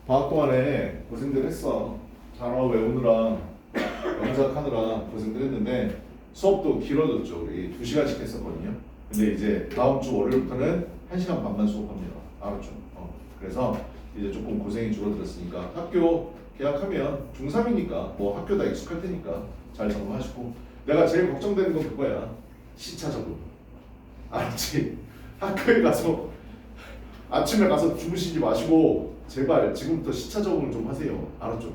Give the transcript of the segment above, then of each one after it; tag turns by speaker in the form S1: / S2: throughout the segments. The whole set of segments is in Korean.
S1: 방학 동안에 고생들 했어. 단어 외우느라 영작하느라 고생들 했는데 수업도 길어졌죠. 우리 2시간씩 했었거든요. 근데 이제 다음 주 월요일부터는 1시간 반만 수업합니다. 알았죠? 그래서 이제 조금 고생이 줄어들었으니까 학교 개학하면 중3이니까 뭐 학교 다 익숙할 테니까 잘 적응하시고, 내가 제일 걱정되는 건 그거야. 시차 적응. 알았지? 학교에 가서 아침에 가서 주무시지 마시고 제발 지금부터 시차 적응을 좀 하세요. 알았죠?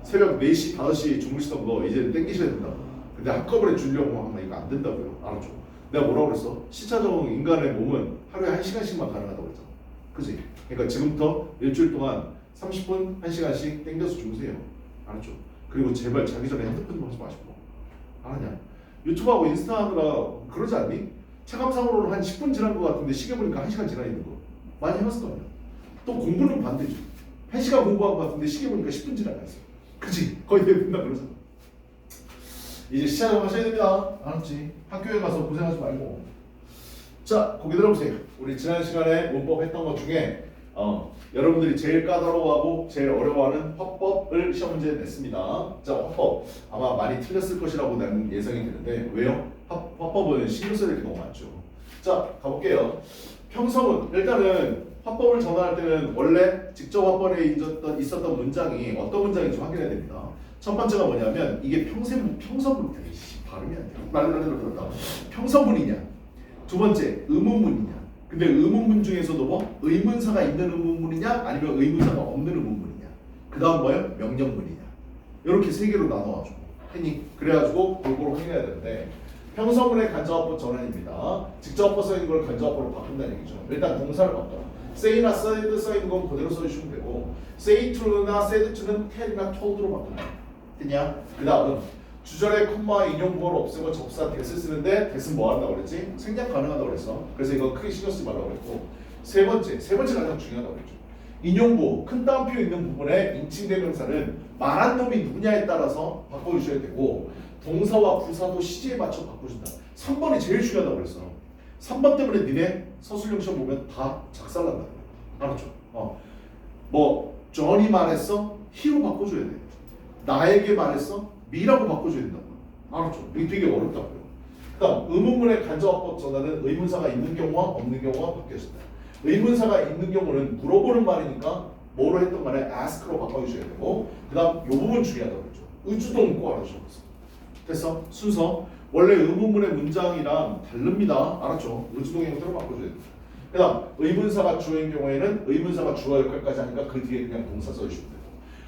S1: 새벽 4시, 5시에 주무시던 거 이제는 땡기셔야 된다고. 근데 한꺼번에 주려고 하면 이거 안 된다고요. 알았죠? 내가 뭐라고 그랬어? 시차 적응, 인간의 몸은 하루에 1시간씩만 가능하다고 그랬잖아. 그치? 그러니까 지금부터 일주일 동안 30분, 1시간씩 땡겨서 주무세요. 알았죠? 그리고 제발 자기 전에 핸드폰 좀 하지 마시고. 알았냐? 유튜브하고 인스타 하느라 그러지 않니? 체감상으로는 한 10분 지난 것 같은데 시계 보니까 1시간 지나 있는 거 많이 해봤을 거 아니야. 또 공부는 반대죠. 1시간 공부한 것 같은데 시계 보니까 10분 지나 있어. 그치? 거의 맨날 그러잖아. 이제 시작을 하셔야 됩니다. 알았지? 학교에 가서 고생하지 말고. 자, 거기 들어보세요. 우리 지난 시간에 문법 했던 것 중에 여러분들이 제일 까다로워하고 제일 어려워하는 화법을 시험 문제에 냈습니다. 자, 화법 아마 많이 틀렸을 것이라고 나는 예상이 되는데, 왜요? 화법은 신경 써야 될 게 너무 많죠. 자, 가볼게요. 평서문, 일단은 화법을 전환할 때는 원래 직접 화법에 있었던 문장이 어떤 문장인지 확인해야 됩니다. 첫 번째가 뭐냐면 이게 평서문, 발음이 안 돼. 평서문이냐. 두 번째, 의문문이냐. 근데 의문문 중에서도 뭐 의문사가 있는 의문문이냐 아니면 의문사가 없는 의문문이냐. 그 다음 뭐예요? 명령문이냐. 이렇게 세 개로 나눠가지고 했니? 그래가지고 골고루 확인해야 되는데, 평서문의 간접화법 전환입니다. 직접 화법 써있는 걸 간접화법으로 바꾼다는 얘기죠. 일단 동사를 바꿔. say나 said 써있는 건 그대로 써주시면 되고, say to나 said to는 tell이나 told로 바꾼다. 됐냐? 그 다음 주절에 콤마 인용부호를 없애고 접사 that을 쓰는데 that은 뭐 한다고 그랬지? 생략 가능하다고 그랬어. 그래서 이거 크게 신경 쓰지 말라고 그랬고, 세 번째 가장 중요하다고 그랬죠. 인용부, 큰 따옴표 있는 부분에 인칭대명사는 말한 놈이 누구냐에 따라서 바꿔주셔야 되고, 동사와 부사도 시제에 맞춰 바꿔준다. 3번이 제일 중요하다고 그랬어. 3번 때문에 니네 서술형 시험 보면 다 작살난다. 알았죠? 뭐 존이 말했어? he로 바꿔줘야 돼. 나에게 말했어? me라고 바꿔줘야 된다고. 알았죠? 이게 되게 어렵다고요. 그 다음 의문문의 간접화법 전환은 의문사가 있는 경우와 없는 경우가 바뀌어진다. 의문사가 있는 경우는 물어보는 말이니까 뭐로 했던 간에 ask로 바꿔주셔야 되고, 그 다음 이 부분 중요하다고 그랬죠. 의주동 꼭 알아주셨어. 됐어? 순서 원래 의문문의 문장이랑 다릅니다. 알았죠? 의주동 형태로 바꿔줘야 돼. 그 다음 의문사가 주어인 경우에는 의문사가 주어 역할까지 하니까 그 뒤에 그냥 동사 써주시면 돼요.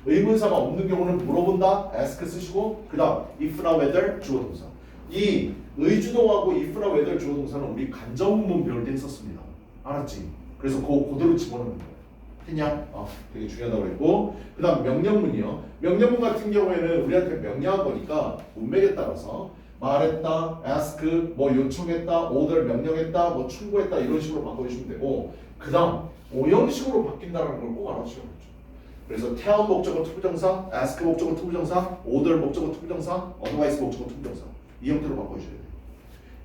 S1: 의문사가 없는 경우는 물어본다, ask 쓰시고, 그 다음 if나 whether 주어 동사. 이 의주동하고 if나 whether 주어 동사는 우리 간접문 배울 때 했었습니다. 알았지? 그래서 그대로 집어넣는 거예요. 했냐? 되게 중요하다고 했고, 그 다음 명령문이요. 명령문 같은 경우에는 우리한테 명령한 거니까 문맥에 따라서 말했다, ask, 뭐 요청했다, order 명령했다, 뭐 충고했다 이런 식으로 바꿔주시면 되고, 그 다음 오형식으로 바뀐다는 걸 꼭 알아주셔야 되죠. 그래서 tell 목적어 투부정사, ask 목적어 투부정사, order 목적어 투부정사, otherwise 목적어 투부정사 이 형태로 바꿔주셔야 돼요.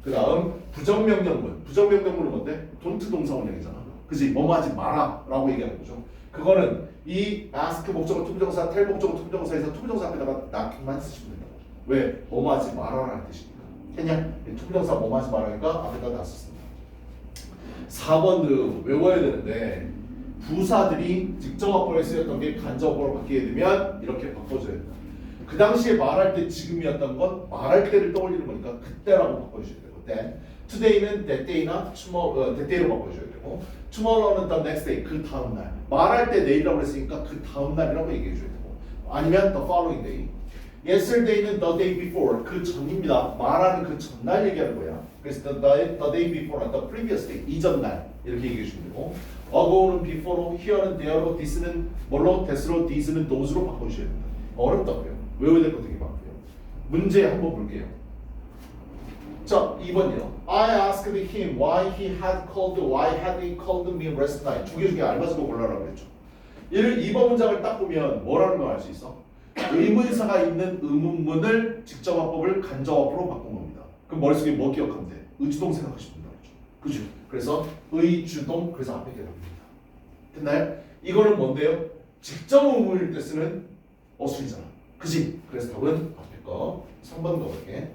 S1: 그 다음 부정명령문. 부정명령문은 뭔데? don't 동사 원형이잖아. 그지? 뭐뭐 하지 마라 라고 얘기하는 거죠. 그거는 이 ask 목적어 투부정사, tell 목적어 투부정사에서 투부정사 앞에다가 not만 쓰시면 된다고. 왜? 뭐뭐 하지 마라라는 뜻이니까. 했냐? 투부정사 뭐뭐 하지 마라니까 앞에다 not 썼습니다. 4번도 외워야 되는데, 부사들이 직접 화법에 쓰였던 게 간접 화법으로 바뀌게 되면 이렇게 바꿔줘야 된다. 그 당시에 말할 때 지금이었던 건 말할 때를 떠올리는 거니까 그때라고 바꿔주셔야 되고, then today는 that day나 tomorrow, that day로 바꿔줘야 되고, tomorrow는 the next day, 그 다음 날. 말할 때 내일이라고 했으니까 그 다음 날이라고 얘기해줘야 되고, 아니면 the following day. Yesterday는 the day before, 그 전입니다. 말하는 그 전날 얘기하는 거야. 그래서 the day before, the previous day, 이전 날 이렇게 얘기해주면 되고, ago는 before로, here는 there로, this는 뭘로, that으로, these는 those로 바꿔주셔야 된다. 어렵다고요. 외워야 될 거 되게 많고요. 문제 한번 볼게요. 자, 2번이요. I asked him why he had called me last night. 두 개 중에 알맞은 거 골라라고 그랬죠. 2번 문장을 딱 보면 뭐라는 걸 알 수 있어? 의문사가 있는 의문문을 직접 화법을 간접 화법으로 바꾼 겁니다. 그럼 머릿속에 뭐 기억하면 돼? 의주동 생각하시면 된다. 그죠? 그래서 의주동, 그래서 앞에 기억합니다. 됐나요? 이거는 뭔데요? 직접 의문일 때 쓰는 어순이잖아. 그지? 그래서 답은 앞에 거 3번 가볼게.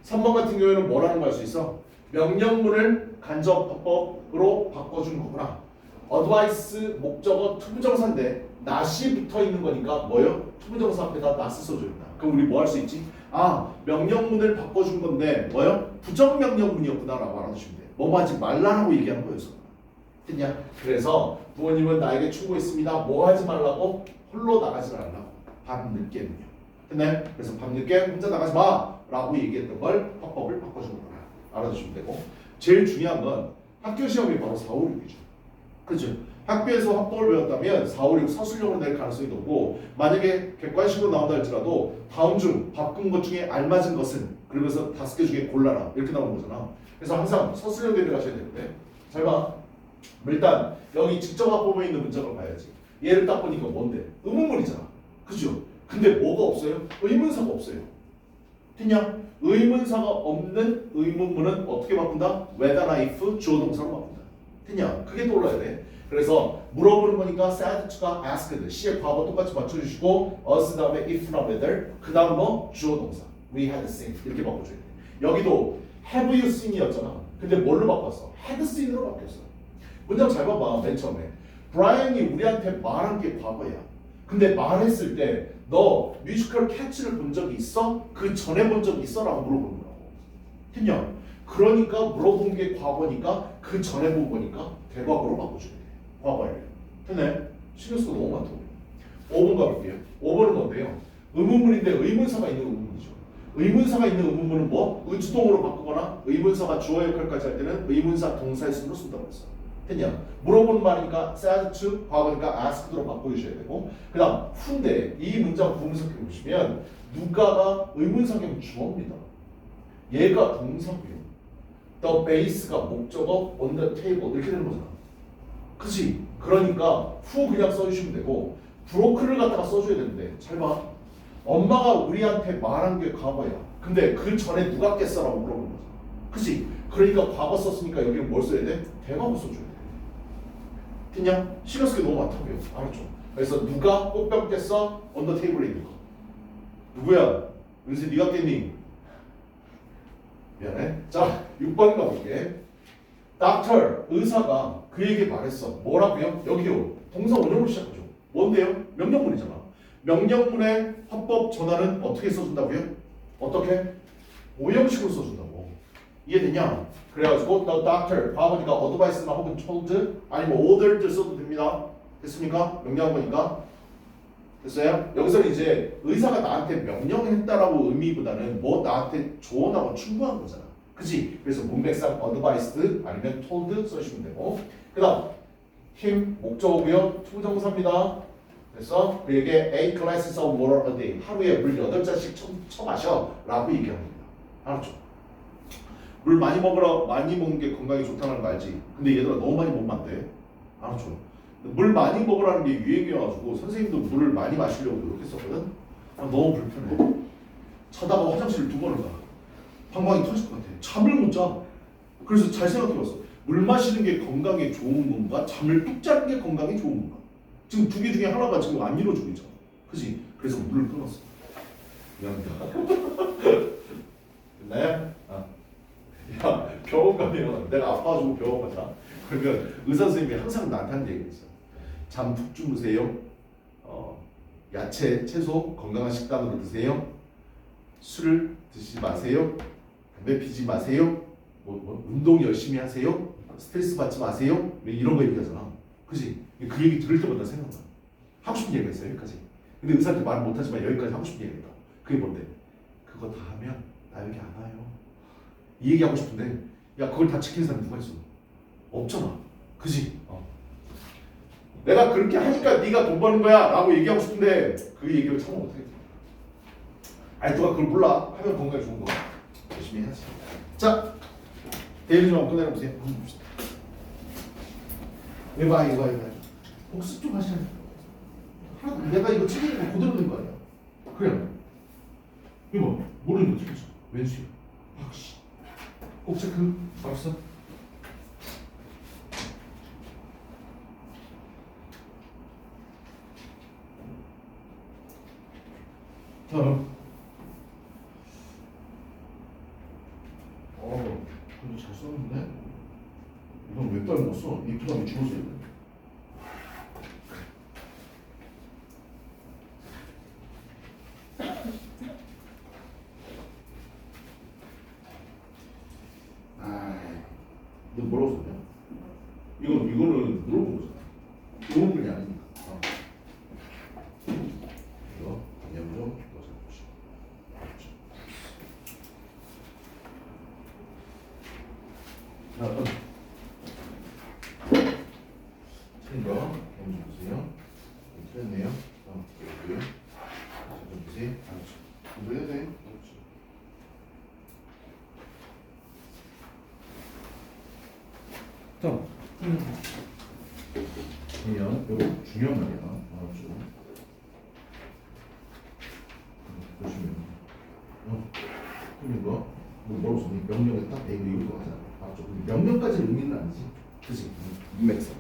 S1: 3번 같은 경우에는 뭐라는 거 할 수 있어? 명령문을 간접 화법으로 바꿔주는 거구나. 어드바이스 목적어 투부정사인데 not이 붙어 있는 거니까 뭐요? 투부정사 앞에다 not 써줘 있다. 그럼 우리 뭐 할 수 있지? 아, 명령문을 바꿔준 건데 뭐요? 부정명령문이었구나라고 알아두시면 돼. 뭐 하지 말라고 얘기하는 거였어. 됐냐? 그래서 부모님은 나에게 충고했습니다. 뭐 하지 말라고? 홀로 나가지 말라고. 밤늦게는요. 됐나요? 그래서 밤늦게 혼자 나가지 마라고 얘기했던 걸 화법을 바꿔준 거구나. 알아두시면 되고, 제일 중요한 건 학교 시험이 바로 4, 5, 6이죠. 그렇죠? 학교에서 화법을 배웠다면 4, 5, 6 서술형으로 낼 가능성이 높고, 만약에 객관식으로 나온다 할지라도 다음 중 바꾼 것 중에 알맞은 것은, 그러면서 5개 중에 골라라 이렇게 나오는 거잖아. 그래서 항상 서술형 대비를 하셔야 되는데, 잘 봐. 일단 여기 직접 화법에 있는 문장을 봐야지. 얘를 딱 보니까 뭔데? 의문문이잖아. 그죠? 근데 뭐가 없어요? 의문사가 없어요. 됐냐? 의문사가 없는 의문문은 어떻게 바꾼다? whether, if, 주어 동사로 바꾼다. 됐냐? 그게 떠올라야 돼. 그래서 물어보는 거니까 said to가 asked, 시의 과거 똑같이 맞춰주시고 us 다음에 if나 whether, 그 다음 뭐? 주어 동사 we had seen 이렇게 바꿔줘야 돼. 여기도 have you seen이었잖아. 근데 뭘로 바꿨어? had seen으로 바뀌었어. 문장 잘 봐봐. 맨 처음에 브라이언이 우리한테 말한 게 과거야. 근데 말했을 때 너 뮤지컬 캐치를 본 적이 있어? 그 전에 본 적이 있어? 라고 물어보는 거라고. 됐냐? 그러니까 물어본 게 과거니까 그 전에 본 거니까 대과거로 바꿔줘야 돼. 과거에. 됐네? 신경 쓰고 너무 많다. 5번 가볼게요. 5번은 뭔데요? 의문문인데 의문사가 있는 의문문이죠. 의문사가 있는 의문문은 뭐? 의주동으로 바꾸거나 의문사가 주어 역할까지 할 때는 의문사 동사의 순으로 쓴다고 했어. 됐냐? 물어본 말이니까 said to, 과거니까 asked로 바꿔주셔야 되고, 그 다음 후인데 이 문장 부분석해 보시면 누가가 의문사경 주어입니다. 얘가 동사고요. the base가 목적어, on the table 이렇게 되는 거잖아. 그치? 그러니까 후 그냥 써주시면 되고 브로크를 갖다가 써줘야 되는데 잘 봐. 엄마가 우리한테 말한 게 과거야. 근데 그 전에 누가 깼어라고 물어보는 거잖아. 그치? 그러니까 과거 썼으니까 여기는 뭘 써야 돼? 대과거 써줘야 돼. 됐냐? 신경 쓰기 너무 많다고요. 알았죠? 그래서 누가 꽃병 깼어? 언더 테이블에 있는 거. 누구야? 은세 네가 깼니? 미안해. 자, 6번 가볼게. 닥터, 의사가 그에게 말했어. 뭐라고요? 여기요. 동사 원형으로 시작하죠. 뭔데요? 명령문이잖아. 명령문의 화법 전환은 어떻게 써준다고요? 어떻게? 오형식으로 써준다고. 이해되냐? 그래가지고 the doctor, 과거니까 advice나 혹은 told 아니면 ordered 써도 됩니다. 됐습니까? 명령한 거니까. 됐어요? 여기서는 이제 의사가 나한테 명령했다라고 의미보다는 뭐 나한테 조언하고 충고한 거잖아. 그치? 그래서 문맥상 advised 아니면 told 써주시면 되고, 그 다음 him 목적어고요. 투정사입니다. 그래서 그에게 8 glasses of water a day, 하루에 물 8잔씩 쳐마셔 라고 얘기합니다. 알았죠? 물 많이 먹는 게 건강에 좋다는 거 알지? 근데 얘들아 너무 많이 먹으면 안 돼. 알았죠? 물 많이 먹으라는 게 유행이어가지고 선생님도 물을 많이 마시려고 노력했었거든. 너무 불편해. 자다가 화장실 2번을 가. 방광이 터질 것 같아. 잠을 못 자. 그래서 잘 생각해봤어. 물 마시는 게 건강에 좋은 건가? 잠을 뚝 자는 게 건강에 좋은 건가? 지금 2개 중에 하나가 지금 안 이루어지고 있잖아. 그치? 그래서 물을 끊었어. 미안합니다. 됐나요? 야, 병원 가면 내가 아파가지고 병원 갔다. 그러면 의사 선생님이 항상 나한테 하는 얘기가 있어. 잠 푹 주무세요. 야채, 채소 건강한 식단으로 드세요. 술을 드시지 마세요. 담배 피지 마세요. 운동 열심히 하세요. 스트레스 받지 마세요. 이런 거 얘기하잖아. 그지? 그 얘기 들을 때마다 생각나. 하고 싶은 얘기가 있어요. 여기까지. 근데 의사한테 말 못하지만 여기까지 하고 싶은 얘기가 있다. 그게 뭔데? 그거 다 하면 나 여기 안 와요. 이 얘기하고 싶은데 야 그걸 다 지키는 사람이 누가 있어? 없잖아. 그지? 내가 그렇게 하니까 네가 돈 버는 거야 라고 얘기하고 싶은데 그 얘기를 참아 못하겠다. 아니 누가 그걸 몰라. 하면 건강에 좋은 거 열심히 해야지. 자, 데일리 좀 한번 꺼내보세요. 이거 복습 좀 하시잖아. 내가 이거 책임지고 그대로 된 거 아니야. 그래. 이거 모르는 거 틀렸어. 왼수야. 역시. 꼭 체크. 알았어? 다음. 근데 잘 썼는데? 이건 왜 빼먹었어? 이 부담이 줄었어야 돼. 너 뭐라고 썼냐? 이거는 물어본 거잖아. 물어본 게 아니니까. 이거 양념 넣어서 보시. 틀린 거 먼저 보세요. 틀렸네요. 여기 좀 보세요. 공부해야 돼. 그렇지. 자, 그러면 이거 중요한 말이야. 알았죠? 보시면 틀린 거 뭐라고 썼니? 명령에 딱 A 이거 하잖아. 알았죠? 명령까지는 의미는 아니지. 그치? 문맥상.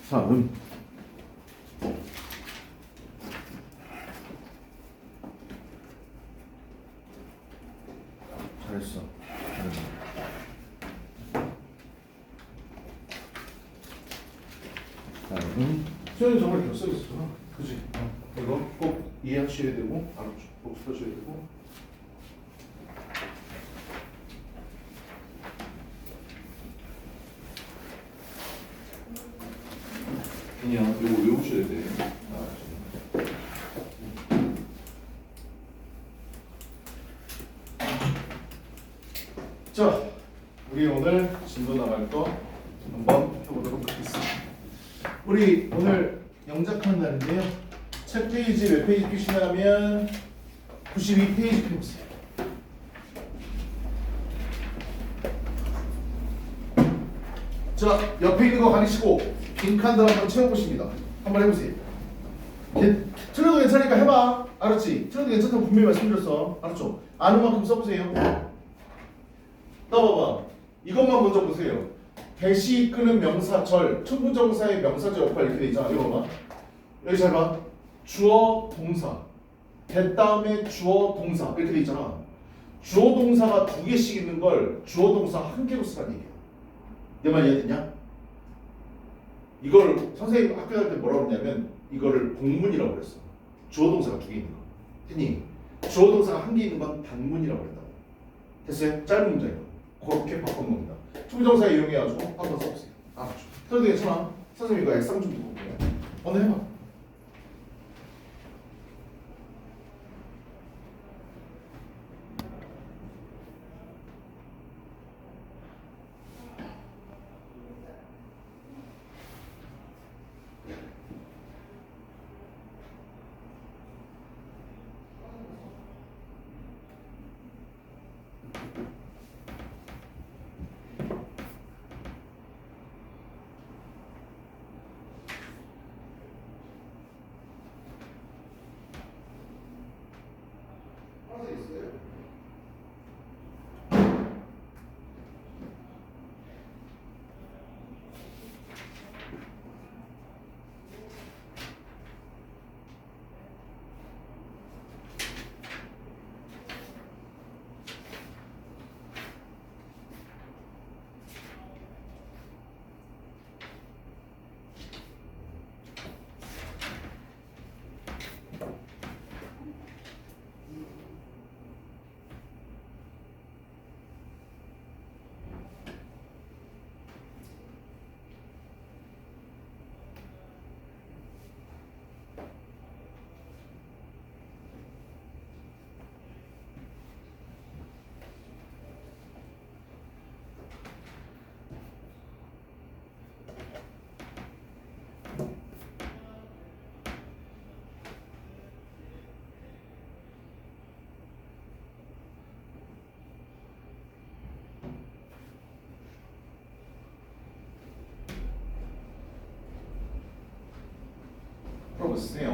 S1: 다음. 잘했어. 다음. 수현이 정말 결석했어. 그치? 이거 꼭 이해하셔야 되고, 알았죠? 복습하셔야 되고. 그냥 이거 외우셔야 돼. 자, 우리 오늘 진도 나갈 거 한번 해보도록 하겠습니다. 우리 오늘 영작하는 날인데요. 책 페이지 몇 페이지 표시하면 92페이지 펴보세요. 자, 옆에 있는 거 가리시고 빈칸들 한번 채워보십니다. 한번 해보세요. 틀려도 괜찮으니까 해봐. 알았지? 틀려도 괜찮다고 분명히 말씀드렸어. 알았죠? 아는 만큼 써보세요. 떠봐봐. 이것만 먼저 보세요. 대시 이끄는 명사절, 투부정사의 명사절 역할 이렇게 돼 있잖아. 이거 봐봐. 여기 잘 봐. 주어, 동사. 대 다음에 주어, 동사 이렇게 돼 있잖아. 주어, 동사가 두 개씩 있는 걸 주어, 동사 한 개로 쓰라는 얘기야. 내 말 이해됐냐? 이걸 선생님 학교 다닐 때 뭐라고 했냐면 이거를 복문이라고 그랬어. 주어, 동사가 두 개 있는 거. 했니? 주어, 동사가 한 개 있는 건 단문이라고 그랬다고. 됐어요? 짧은 문장이고. 그렇게 바꿔놓는다. 투부정사 이용해가지고 한번 써보세요. 알았죠? 그래도 괜찮아. 선생님 이거 액상 좀 두고 볼게요. 오늘 해봐. 풀어보세요.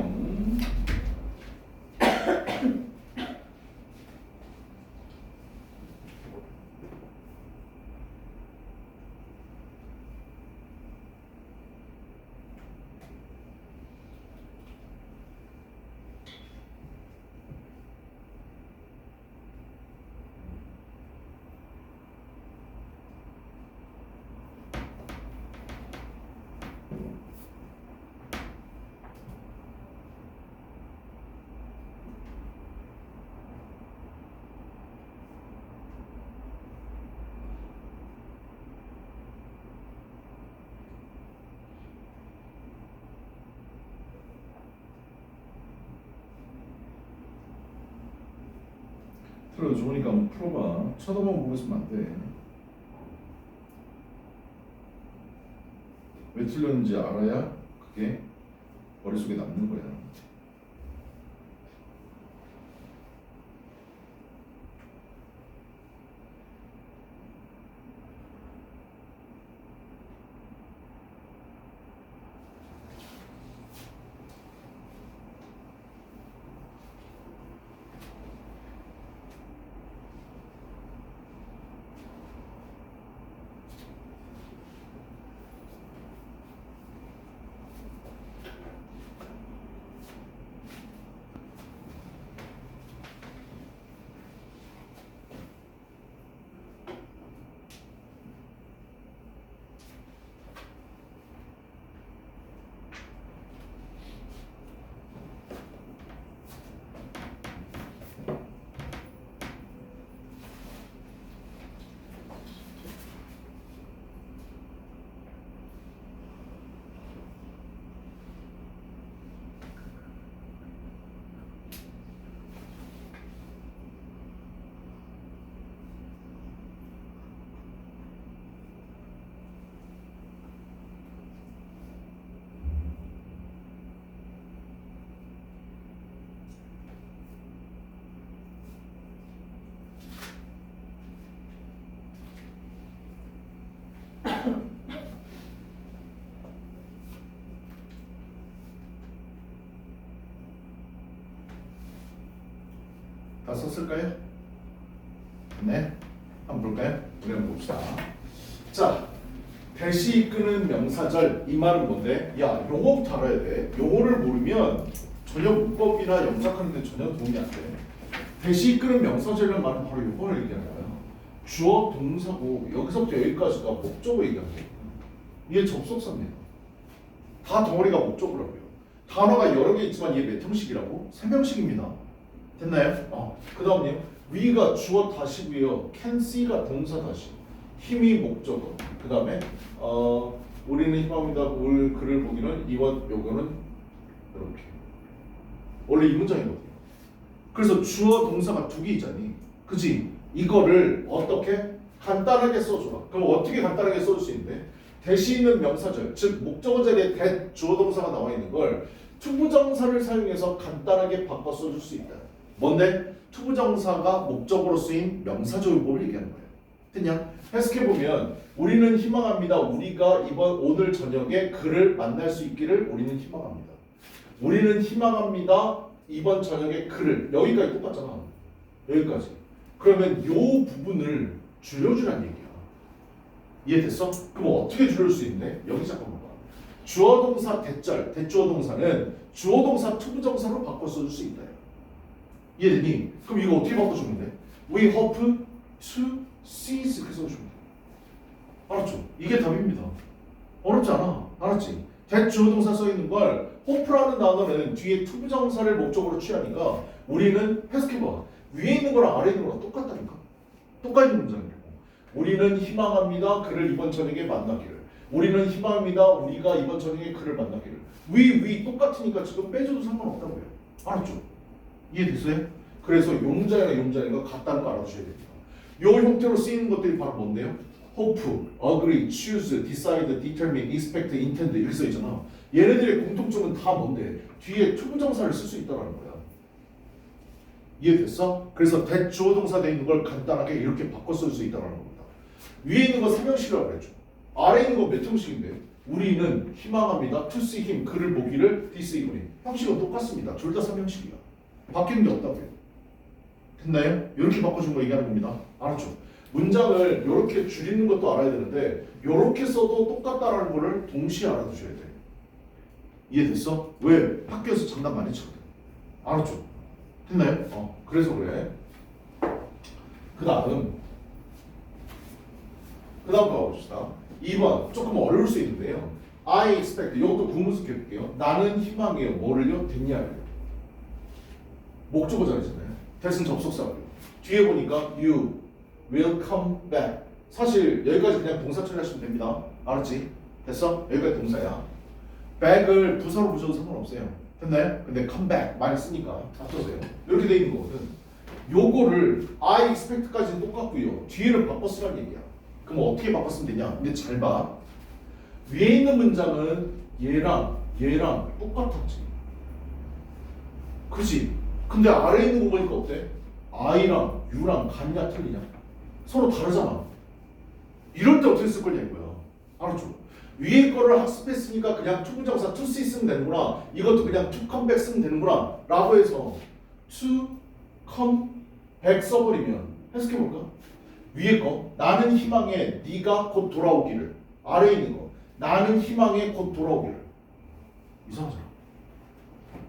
S1: 그래 좋으니까 한번 풀어봐. 쳐다만 보고 있으면 안 돼. 왜 틀렸는지 알아야 그게 머릿속에 남는 거야. 다 썼을까요? 네. 한번 볼까요? 우리 한번 봅시다. 자, 대시 이끄는 명사절 이 말은 뭔데? 야, 용어부터 알아야 돼. 용어를 모르면 전혀 문법이나 영작하는 데 전혀 도움이 안 돼. 대시 이끄는 명사절이라는 말은 바로 요거를 얘기하는 거야. 주어 동사고 여기서부터 여기까지가 목적어 얘기하는 거야. 이게 접속사입니다. 다 덩어리가 목적어라고요. 단어가 여러 개 있지만 얘 몇 형식이라고? 3형식입니다. 됐나요? 그 다음요. 위가 주어 다시고요. can see가 동사 다시. 힘이 목적어. 그 다음에 우리는 힘합니다. 올 글을 보기는 이원 요거는 이렇게. 원래 이 문장이거든요. 그래서 주어 동사가 두 개 있잖니. 그지? 이거를 어떻게 간단하게 써줘라. 그럼 어떻게 간단하게 써줄 수 있는데? 대시 있는 명사절, 즉 목적어 자리에 대 주어 동사가 나와 있는 걸 투부정사를 사용해서 간단하게 바꿔 써줄 수 있다. 뭔데? 투부정사가 목적으로 쓰인 명사조용법을 얘기하는 거예요. 됐냐? 해석해보면 우리는 희망합니다. 우리가 오늘 저녁에 그를 만날 수 있기를 우리는 희망합니다. 우리는 희망합니다. 이번 저녁에 그를. 여기까지 똑같잖아. 여기까지. 그러면 요 부분을 줄여주라는 얘기야. 이해됐어? 그럼 어떻게 줄일 수 있는데? 여기 잠깐만 봐. 주어 동사 대절, 대주어 동사는 주어 동사 투부정사로 바꿔 써줄 수 있다. 이해되니? 그럼 이거 어떻게 바꿔주면 돼? We hope to seize 그렇게 써주면 돼. 알았죠? 이게 답입니다. 어렵지 않아. 알았지? 대주어 동사 써있는 걸 hope라는 단어는 뒤에 투부정사를 목적으로 취하니까 우리는 해석해봐. 위에 있는 거랑 아래에 있는 거랑 똑같다니까? 똑같은 문장이라고. 우리는 희망합니다. 그를 이번 저녁에 만나기를. 우리는 희망합니다. 우리가 이번 저녁에 그를 만나기를. 위 똑같으니까 지금 빼줘도 상관없다고요. 알았죠? 이해됐어요? 그래서 용자가 같다는 거 알아주셔야 됩니다. 이 형태로 쓰이는 것들이 바로 뭔데요? hope, agree, choose, decide, determine, expect, intend 이렇게 써있잖아. 얘네들의 공통점은 다 뭔데? 뒤에 투부정사를 쓸 수 있다는 거야. 이해됐어? 그래서 대주어 동사 돼 있는 걸 간단하게 이렇게 바꿔 쓸 수 있다는 겁니다. 위에 있는 거 3형식이라고 그랬죠. 아래에 있는 거 몇 형식인데요? 우리는 희망합니다. to see him, 그를 보기를 this evening. 형식은 똑같습니다. 둘 다 3형식이야. 바뀌는 게 없다고요. 됐나요? 이렇게 바꿔준 거 얘기하는 겁니다. 알았죠? 문장을 이렇게 줄이는 것도 알아야 되는데 이렇게 써도 똑같다라는 거를 동시에 알아두셔야 돼. 이해됐어? 왜? 학교에서 장난 많이 치거든. 알았죠? 됐나요? 그래서 그래. 그 다음 가봅시다. 2번 조금 어려울 수 있는데요. I expect 이것도 구문수 켜볼게요. 나는 희망해요. 뭐를요? 됐냐요. 목적어 자리잖아요. 대신 접속사고요. 뒤에 보니까 you will come back. 사실 여기까지 그냥 동사 처리하시면 됩니다. 알았지? 됐어? 여기까지 동사야. back을 부사로 붙여도 상관없어요. 됐나요? 근데 come back 많이 쓰니까 앞서세요. 이렇게 돼 있는 거거든. 요거를 I expect까지는 똑같고요. 뒤를 바꿔 쓰라는 얘기야. 그럼 어떻게 바꿔 쓰면 되냐? 근데 잘 봐. 위에 있는 문장은 얘랑 똑같았지. 그지? 근데 아래에 있는 거 보니까 어때? I랑 U랑 같냐 틀리냐? 서로 다르잖아. 이럴 때 어떻게 쓸 거냐 이거야. 알았죠? 위에 거를 학습했으니까 그냥 투부정사 to see 쓰면 되는구나. 이것도 그냥 to come back 쓰면 되는구나. 라고 해서 to come back 써버리면 해석해볼까? 위에 거 나는 희망에 네가 곧 돌아오기를. 아래에 있는 거 나는 희망에 곧 돌아오기를. 이상하잖아.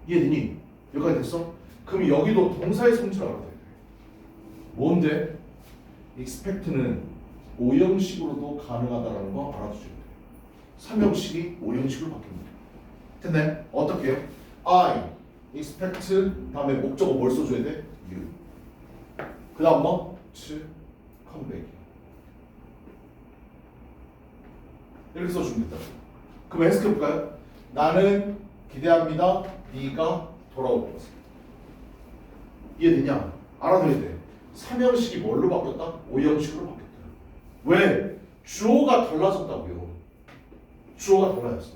S1: 이해되니? 여기까지 됐어? 그럼 여기도 동사의 성질을 알아야 돼. 뭔데? expect는 5형식으로도 가능하다는 거 알아두셔야 돼. 3형식이 5형식으로 바뀝니다. 됐네? 어떻게 해요? I expect 다음에 목적어 뭘 써줘야 돼? You. 그 다음 뭐? to come back. 이렇게 써주면 된다. 그럼 해석해볼까요? 나는 기대합니다. 네가 돌아올 것을. 이해되냐? 알아둬야 돼. 3형식이 뭘로 바뀌었다? 5형식으로 바뀌었다. 왜? 주어가 달라졌다고요. 주어가 달라졌어.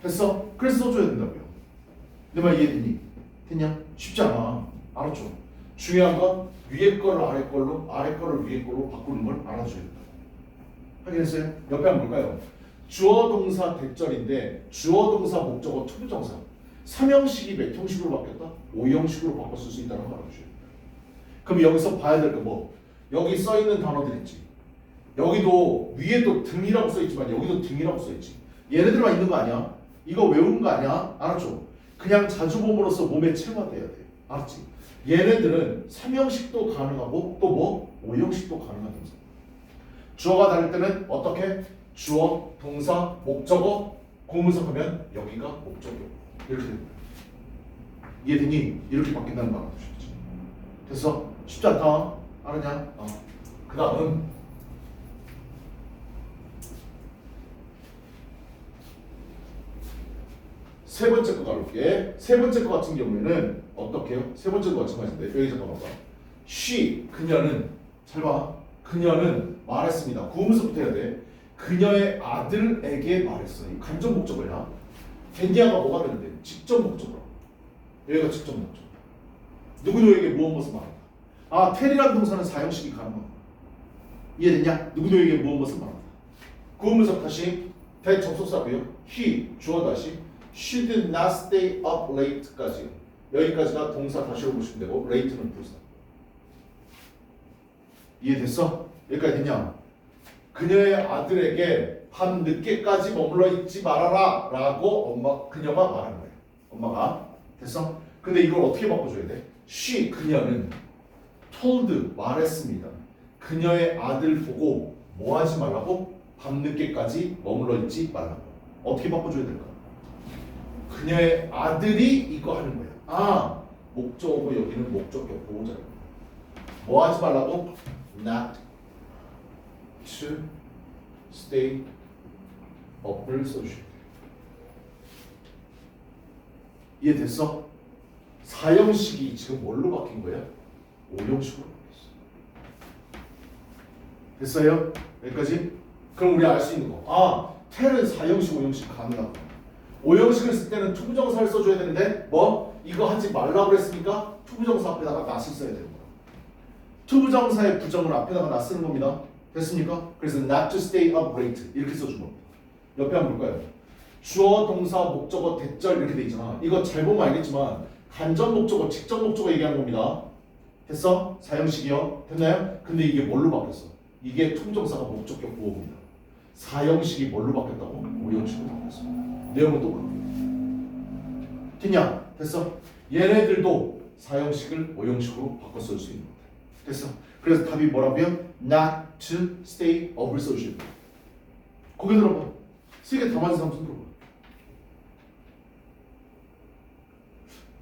S1: 됐어? 그래서 써줘야 된다고요. 내 말 이해되니? 됐냐? 쉽지 않아. 알았죠? 중요한 건 위에 거를 아래 걸로, 아래 거를 위에 걸로 바꾸는 걸 알아줘야 된다고. 확인했어요? 옆에 한번 볼까요? 주어 동사 대절인데 주어 동사 목적어 투부정사 3형식이 몇 형식으로 바뀌었다? 5형식으로 바꿨을 수 있다는 걸 알아줘야 돼. 그럼 여기서 봐야 될 거 뭐? 여기 써있는 단어들 있지. 여기도 위에도 등이라고 써있지만 여기도 등이라고 써있지. 얘네들만 있는 거 아니야? 이거 외우는 거 아니야? 알았죠? 그냥 자주 봄으로써 몸에 체화돼야 돼. 알았지? 얘네들은 3형식도 가능하고 또 뭐? 5형식도 가능한 동사. 주어가 다를 때는 어떻게? 주어, 동사, 목적어, 고문석 하면 여기가 목적어. 이렇게 됩니다. 이해되니? 이렇게 바뀐다는 거 알아두셔야지. 됐어? 쉽지 않다. 알았냐? 그 다음은 세 번째 거 가볼게. 세 번째 거 같은 경우에는 어떻게 해요? 세 번째 거 마찬가지인데 여기 잠깐만 봐. she, 그녀는 잘 봐. 그녀는 말했습니다. 구문서부터 해야 돼. 그녀의 아들에게 말했어. 이 간접 목적어야. 겐디아가 뭐가 되는데? 직접 목적어. 여기가 직접 목적어. 누구누구에게 무엇 말한다. 아, 텔이라는 동사는 4형식이 가능하다. 이해됐냐? 누구누구에게 무엇 말한다. 구문서 다시 대접속사고요. he, 주어 다시 should not stay up late까지. 여기까지가 동사 다시로 보시면 되고 late는 부사. 이해됐어? 여기까지 됐냐? 그녀의 아들에게 밤 늦게까지 머물러 있지 말아라 라고 그녀가 말한 거예요. 엄마가. 됐어? 근데 이걸 어떻게 바꿔줘야 돼? she, 그녀는 told, 말했습니다. 그녀의 아들 보고 뭐 하지 말라고? 밤 늦게까지 머물러 있지 말라고. 어떻게 바꿔줘야 될까? 그녀의 아들이 이거 하는 거야. 아, 목적어고 여기는 목적격 보호자. 뭐 하지 말라고? Not to stay up을 써주셔야 돼. 이해됐어? 4형식이 지금 뭘로 바뀐 거야? 5형식으로 바뀌었어. 됐어요? 여기까지? 그럼 우리 알 수 있는 거. 아, 텔은 4형식, 5형식 가능하고 5형식을 쓸 때는 투부정사를 써줘야 되는데 뭐? 이거 하지 말라고 그랬으니까 투부정사 앞에다가 not을 써야 되는 거야. 투부정사의 부정을 앞에다가 not 쓰는 겁니다. 됐습니까? 그래서 not to stay up late 이렇게 써준 겁니다. 옆에 한번 볼까요? 주어, 동사, 목적어, 대절 이렇게 돼 있잖아. 이거 잘 보면 알겠지만 간접 목적어, 직접 목적어 얘기하는 겁니다. 됐어? 4형식이요. 됐나요? 근데 이게 뭘로 바뀌었어? 이게 투부정사가 목적격 보호입니다. 4형식이 뭘로 바뀌었다고? 5형식으로 바뀌었어. 내용은 똑같고. 됐냐? 됐어? 얘네들도 4형식을 5형식으로 바꿔 쓸 수 있는 거다. 됐어? 그래서 답이 뭐라고요? Not to stay up을 써주셔야 돼. 거기 들어봐. 세개 다 맞은 사람 손 들어봐.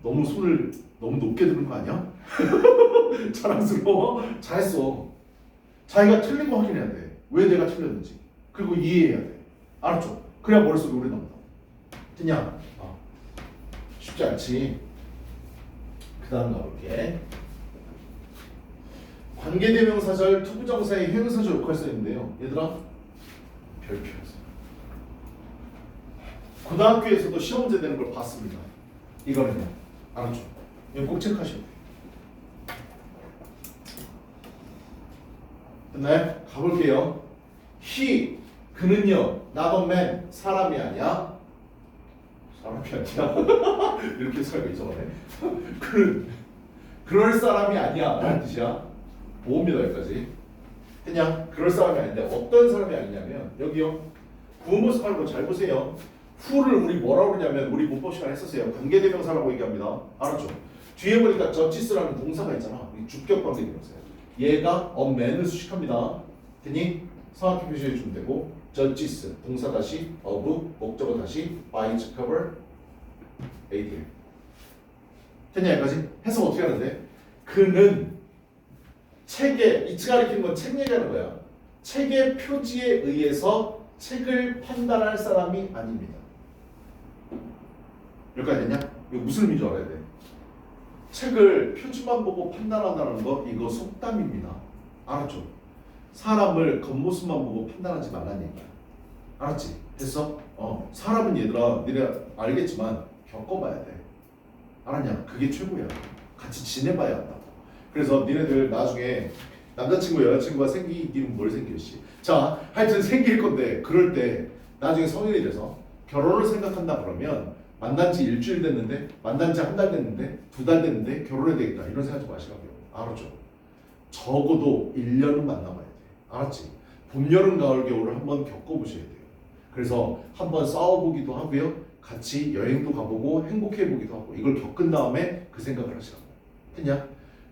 S1: 너무 손을 너무 높게 드는 거 아니야? 자랑스러워? 잘했어. 자기가 틀린 거 확인해야 돼. 왜 내가 틀렸는지. 그리고 이해해야 돼. 알았죠? 그래야 머릿속에 오래 남는다. 됐냐? 쉽지 않지? 그 다음 가볼게. 관계대명사절 투부정사의 형용사절 역할 써 있는데요. 얘들아 별표였어. 고등학교에서도 시험 문제 되는 걸 봤습니다. 이거는요. 알았죠? 이거 꼭 체크하셔야 돼요. 됐나요? 가볼게요. he, 그는요. not a man, 사람이 아니야. 사람이 아니야. 이렇게 살고 이상하네. 그는 그럴 사람이 아니야 라는 뜻이야. 보호입니다. 여기까지. 그냥 그럴 사람이 아닌데 어떤 사람이 아니냐면 여기요. 구모습 하는 거 잘 보세요. who를 우리 뭐라고 그러냐면 우리 문법 시간에 했었어요. 관계대명사라고 얘기합니다. 알았죠? 뒤에 보니까 judges라는 동사가 있잖아. 주격 관계대명사야. 얘가 a man을 수식합니다. 되니 상하게 표시해 주면 되고 judges 동사 다시 of 목적어 다시 by cover ADL. 됐냐 여기까지? 해석 어떻게 하는데? 그는 책에 이치가 가리키는 건 책 얘기하는 거야. 책의 표지에 의해서 책을 판단할 사람이 아닙니다. 여기까지 됐냐? 이거 무슨 의미인 줄 알아야 돼. 책을 표지만 보고 판단한다는 거 이거 속담입니다. 알았죠? 사람을 겉모습만 보고 판단하지 말라는 얘기야. 알았지? 됐어? 사람은 얘들아 니네 알겠지만 겪어봐야 돼. 알았냐? 그게 최고야. 같이 지내봐야 한다고. 그래서 니네들 나중에 남자친구 여자친구가 생기기는 뭘 생길지. 자 하여튼 생길 건데 그럴 때 나중에 성인이 돼서 결혼을 생각한다 그러면 만난 지 일주일 됐는데 만난 지 한 달 됐는데 2달 됐는데 결혼해야 되겠다 이런 생각 좀 마시라고요. 알았죠? 적어도 1년은 만나봐야 돼. 알았지? 봄, 여름, 가을, 겨울을 한번 겪어보셔야 돼요. 그래서 한번 싸워보기도 하고요. 같이 여행도 가보고 행복해보기도 하고 이걸 겪은 다음에 그 생각을 하시라고. 했냐?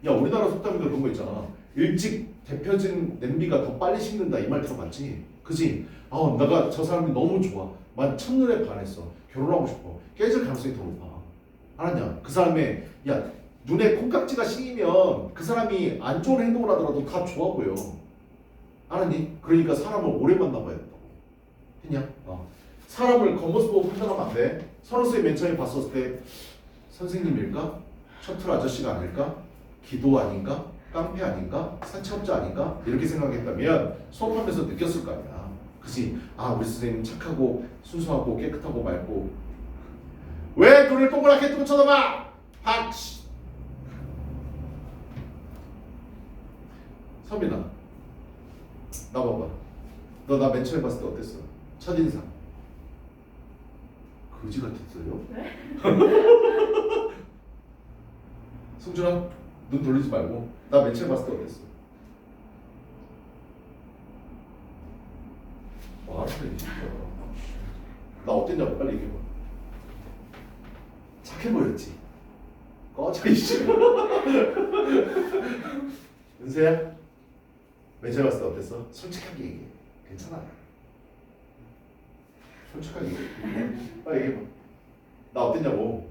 S1: 야 우리나라 속담에도 그런 거 있잖아. 일찍 데펴진 냄비가 더 빨리 식는다 이 말 들어봤지? 그지? 내가 저 사람이 너무 좋아. 난 첫눈에 반했어. 결혼하고 싶어. 깨질 가능성이 더 높아. 알았냐? 그 사람의 눈에 콩깍지가 씌이면 그 사람이 안 좋은 행동을 하더라도 다 좋아 보여. 알았니? 그러니까 사람을 오래 만나봐야 된다고. 했냐? 사람을 겉모습 보고 판단하면 안 돼. 서로서에 맨 처음에 봤었을 때 선생님일까? 셔틀 아저씨가 아닐까? 기도 아닌가? 깡패 아닌가? 사채업자 아닌가? 이렇게 생각했다면 수업하면서 느꼈을 거 아니야. 그치? 우리 선생님 착하고 순수하고 깨끗하고 맑고. 왜 눈을 동그랗게 뜨고 쳐다봐? 박씨. 서민아, 나 봐봐. 너 나 맨 처음에 봤을 때 어땠어? 첫인상. 거지 같았어요? 네? 승준아, 눈 돌리지 말고 나 맨 처음에 봤을 때 어땠어? 알았어 진짜. 나 어땠냐고 빨리 얘기해봐. 착해 보였지? 꺼져 이씨. 은세야, 맨 처음에 봤을 때 어땠어? 솔직하게 얘기해. 괜찮아. 솔직하게 얘기해. 빨리 얘기해봐. 나 어땠냐고.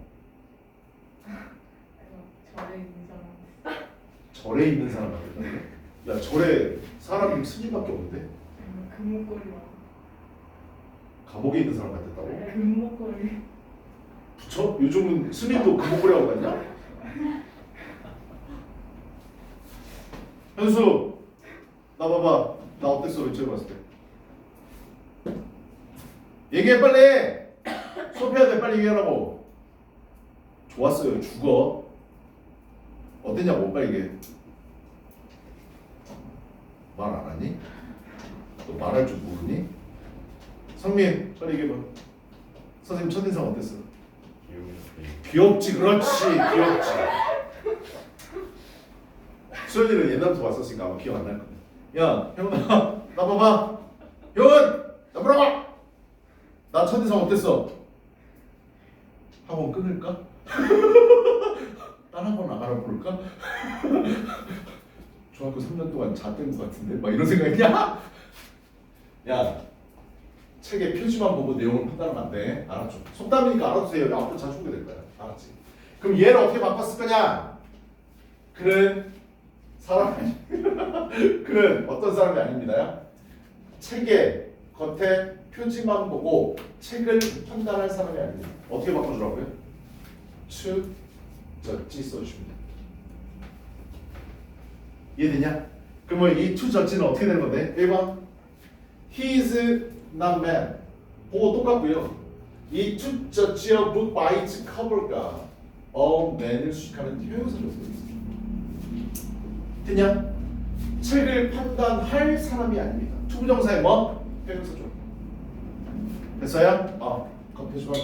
S2: 절에 있는 사람.
S1: 절에 있는 사람 같았다고? 야 절에 사람이 스님밖에 없는데?
S2: 금목걸이랑.
S1: 감옥에 있는 사람 같았다고?
S2: 금목걸이.
S1: 부처? 요즘은 스님도 금목걸이 하고 다니냐? 현수, 나 봐봐. 나 어땠어? 맨 처음 봤을 때. 얘기해 빨리. 수업해야 돼. 빨리 얘기하라고. 좋았어요. 죽어. 어땠냐고 빨리 얘기해. 말 안 하니? 너 말할 줄 모르니? 성민 빨리 얘기해봐. 선생님 첫인상 어땠어? 귀엽지. 그렇지. 귀엽지. 수현이는 옛날부터 왔었으니까 아마 기억 안 날 거야. 야 형아 나 봐봐. 형은 나 보라고. 나 첫인상 어땠어? 학원 끊을까? 딴 학원 나가라 부를까? 중학교 3년 동안 잣된 것 같은데? 막 이런 생각이야? 야 책의 표지만 보고 내용을 판단하면 안 돼. 알았죠? 속담이니까 알아두세요. 앞으로 자주 보게 될 거야. 알았지? 그럼 얘를 어떻게 바꿨을 거냐? 그는 사람이 그는 어떤 사람이 아닙니다. 책의 겉에 표지만 보고 책을 판단할 사람이 아닙니다. 어떻게 바꿔주라고요? to judge 써주십니다. 이해되냐? 그러면 이 to judge는 어떻게 되는 건데? 1번 He is not man. 보고 똑같고요. 이 to judge a book by its cover가 a man을 수식하는 형용사로 쓰여있습니다. 됐냐? 책을 판단할 사람이 아닙니다. 투부정사의 뭐? 형용사죠. 됐어요? 커피 주방.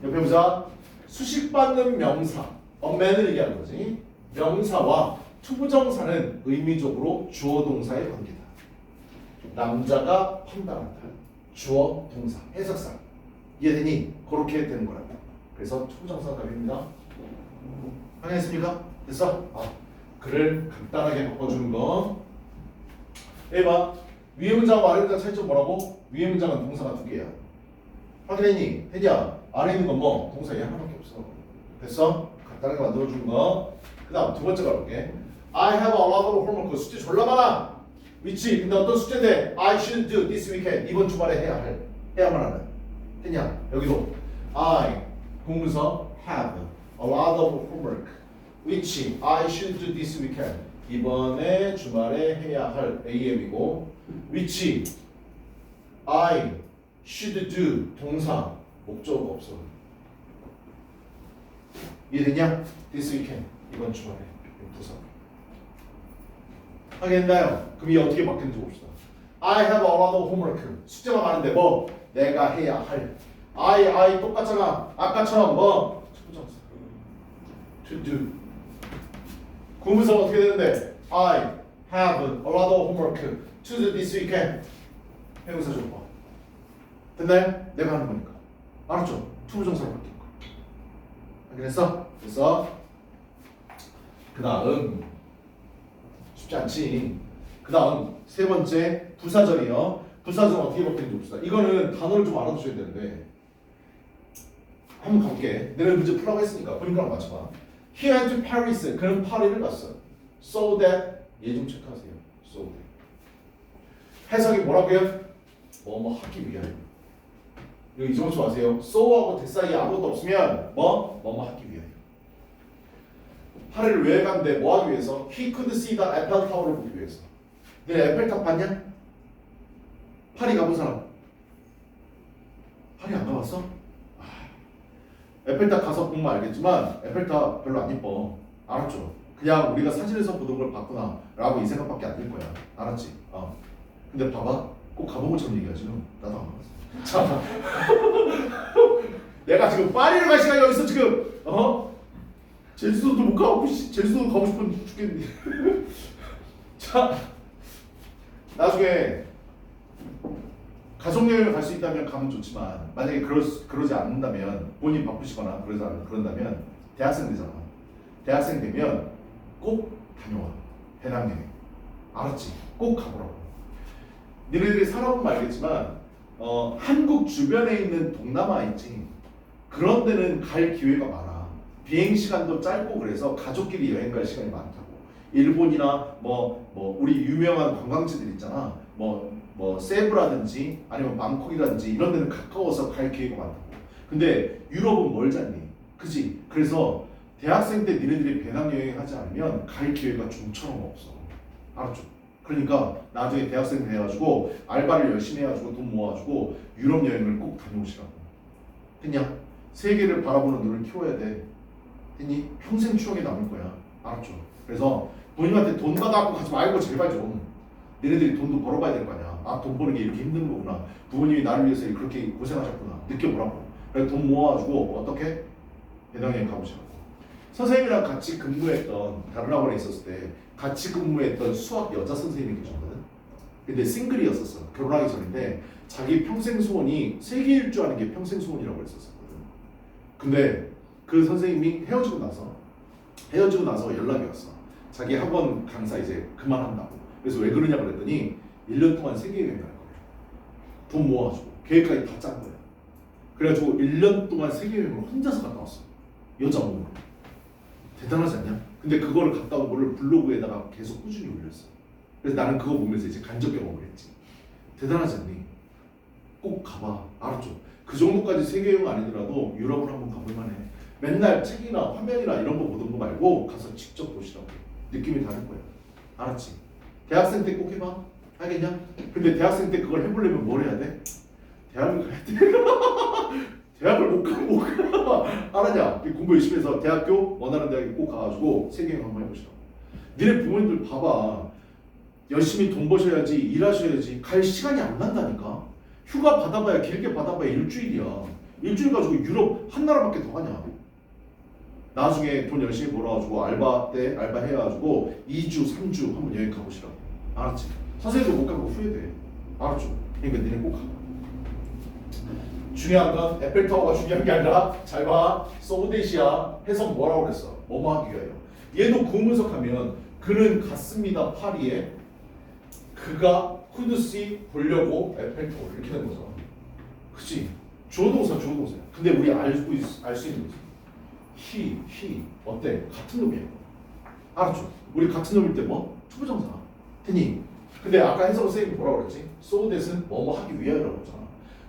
S1: 옆에 보자. 수식받는 명사, a man을 얘기하는 거지. 명사와 투부정사는 의미적으로 주어 동사의 관계다. 남자가 판단한다. 주어 동사 해석사. 이해되니? 그렇게 되는 거랍니다. 그래서 투부정사 답입니다. 확인했습니까? 됐어? 글을 간단하게 바꿔주는 거. 1번 위의 문장과 아래 문장 차이점 뭐라고? 위의 문장은 동사가 2개야. 확인했니? 혜리야 아래 있는 건 뭐? 동사 얘 하나밖에 없어. 됐어? 간단하게 만들어주는 거. 그 다음 두 번째 가볼게. I have a lot of homework. 숙제 졸라 많아. 위치 근데 어떤 숙제인데 I should do this weekend. 이번 주말에 해야만 하는. 했냐? 여기도 I 공문서 have a lot of homework. which I should do this weekend. 이번에 주말에 해야 할 AM이고 which I should do 동사 목적어가 없어. 이해됐냐? this weekend 이번 주말에 부사. 하겠나요? 그럼 이 어떻게 바뀌는지 봅시다. I have a lot of homework. 숙제가 많은데 뭐? 내가 해야 할. I 똑같잖아. 아까처럼 뭐? to do. 구문서 어떻게 되는데? I have a lot of homework to do this weekend. 형용사 좀 봐. 됐나요? 내가 하는 거니까. 알았죠? 투부정사로 바뀐 거. 확인했어? 됐어? 그 다음 쉽지 않지. 그 다음 세 번째 부사절이요. 부사절 어떻게 바뀌는지 봅시다. 이거는 단어를 좀 알아두셔야 되는데 한번 가볼게. 내가 문제 풀라고 했으니까 본인과랑 맞춰봐. He went to Paris. 그는 파리를 갔어. So that 얘 좀 체크하세요. So that 해석이 뭐라고요? 뭐뭐 하기 위하여. 여기 잊어먹지 마세요. so하고 that 사이에 아무것도 없으면 뭐뭐 하기 위하여. 파리를 왜 간대? 뭐 하기 위해서? He could see the Eiffel Tower를 보기 위해서. 내 에펠탑 봤냐? 파리 가본 사람? 파리 안 가봤어? 에펠탑 가서 보면 알겠지만 에펠탑 별로 안 이뻐. 알았죠? 그냥 우리가 사진에서 보던 걸 봤구나 라고 이 생각밖에 안 들 거야. 알았지? 근데 봐봐. 꼭 가본 것처럼 얘기하지. 나도 안 가봤어. 자, 내가 지금 파리를 갈 시간이 어딨어 지금? 제주도도 못 가고 제주도 가고 싶은 죽겠네. 자, 나중에 가족여행을 갈 수 있다면 가면 좋지만 만약에 그러지 않는다면 본인 바쁘시거나 그런다면 대학생 되잖아. 대학생 되면 꼭 다녀와. 배낭여행. 알았지? 꼭 가보라고. 너희들이 살아보면 알겠지만 한국 주변에 있는 동남아 있지. 그런 데는 갈 기회가 많아. 비행 시간도 짧고 그래서 가족끼리 여행 갈 시간이 많다고. 일본이나 우리 유명한 관광지들 있잖아. 세부라든지 아니면 방콕이라든지 이런 데는 가까워서 갈 기회가 많다고. 근데 유럽은 멀잖니. 그지? 그래서 대학생 때 니네들이 배낭여행 하지 않으면 갈 기회가 좀처럼 없어. 알았죠? 그러니까 나중에 대학생 돼가지고 알바를 열심히 해가지고 돈 모아가지고 유럽 여행을 꼭 다녀오시라고. 됐냐? 세계를 바라보는 눈을 키워야 돼. 됐니? 평생 추억에 남을 거야. 알았죠? 그래서 본인한테 돈 받아갖고 가지 말고 제발 좀. 너네들이 돈도 벌어봐야 될 거 아니야. 돈 버는 게 이렇게 힘든 거구나. 부모님이 나를 위해서 그렇게 고생하셨구나. 느껴보라고. 그래서 돈 모아가지고 어떻게? 배낭여행 가보시라고. 선생님이랑 같이 근무했던 다른 학원에 있었을 때 같이 근무했던 수학 여자 선생님이 계셨거든. 근데 싱글이었었어. 결혼하기 전인데 자기 평생 소원이 세계 일주하는 게 평생 소원이라고 했었거든. 근데 그 선생님이 헤어지고 나서 연락이 왔어. 자기 학원 강사 이제 그만한다고. 그래서 왜 그러냐 그랬더니 1년 동안 세계여행 갈 거야. 돈 모아가지고 계획까지 다 짠 거야. 그래가지고 1년 동안 세계여행을 혼자서 갔다 왔어. 여자 몸으로. 대단하지 않냐? 근데 그거를 갔다 온 거를 블로그에다가 계속 꾸준히 올렸어. 그래서 나는 그거 보면서 이제 간접 경험을 했지. 대단하지 않니? 꼭 가봐. 알았죠? 그 정도까지 세계여행 아니더라도 유럽을 한번 가볼 만해. 맨날 책이나 화면이나 이런 거 보던 거 말고 가서 직접 보시라고. 느낌이 다를 거야. 알았지? 대학생 때 꼭 해봐. 하겠냐? 근데 대학생 때 그걸 해보려면 뭘 해야 돼? 대학을 가야 돼. 대학을 못 가면 못 가. 알았냐? 공부 열심히 해서 대학교 원하는 대학에 꼭 가가지고 세계여행 한번 해보시라. 니네 부모님들 봐봐. 열심히 돈 버셔야지 일하셔야지 갈 시간이 안 난다니까. 휴가 받아봐야 길게 받아봐야 일주일이야. 일주일 가지고 유럽 한 나라밖에 더 가냐. 나중에 돈 열심히 벌어가지고 알바 때 알바 해가지고 2주 3주 한번 여행 가보시라. 알았지? 선생님도 못 가고 후회돼. 알았죠? 그러니까 니네 꼭 가봐. 중요한 건 에펠타워가 중요한 게 아니라 잘 봐. 소우데시아 해석 뭐라고 그랬어? 뭐뭐 하기 위하여. 얘도 구문석하면 그는 갔습니다 파리에. 그가 쿠드시 보려고 에펠타워 이렇게 된 거잖아. 그치? 주어동사 주어동사야. 근데 우리 알 수 있는 거지. he 어때? 같은 놈이야. 알았죠? 우리 같은 놈일 때 뭐? 투부정사. 됐니? 근데 아까 해석을 선생님이 뭐라고 그랬지? so that은 뭐뭐 하기 위하여라고 했잖아.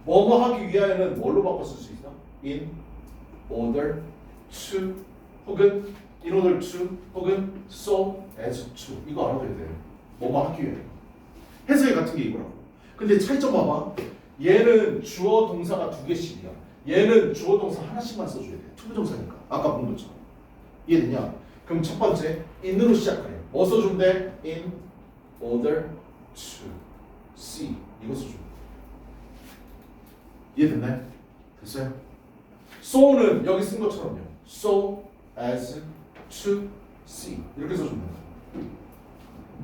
S1: 뭐뭐 하기 위하여는 뭘로 바꿔 쓸 수 있어? in order to 혹은 in order to 혹은 so as to 이거 알아둬야 돼. 뭐뭐 하기 위하여. 해석이 같은 게 이거라고. 근데 차이점 봐봐. 얘는 주어 동사가 두 개씩이야. 얘는 주어 동사 하나씩만 써줘야 돼. 투부정사니까. 아까 본 것처럼. 이해되냐? 그럼 첫 번째 in으로 시작하래. 뭐 써주면 돼? in order to see 이거 써주면 돼. 이해됐나요? 됐어요? so는 여기 쓴 것처럼요. so as to see 이렇게 써주면 돼.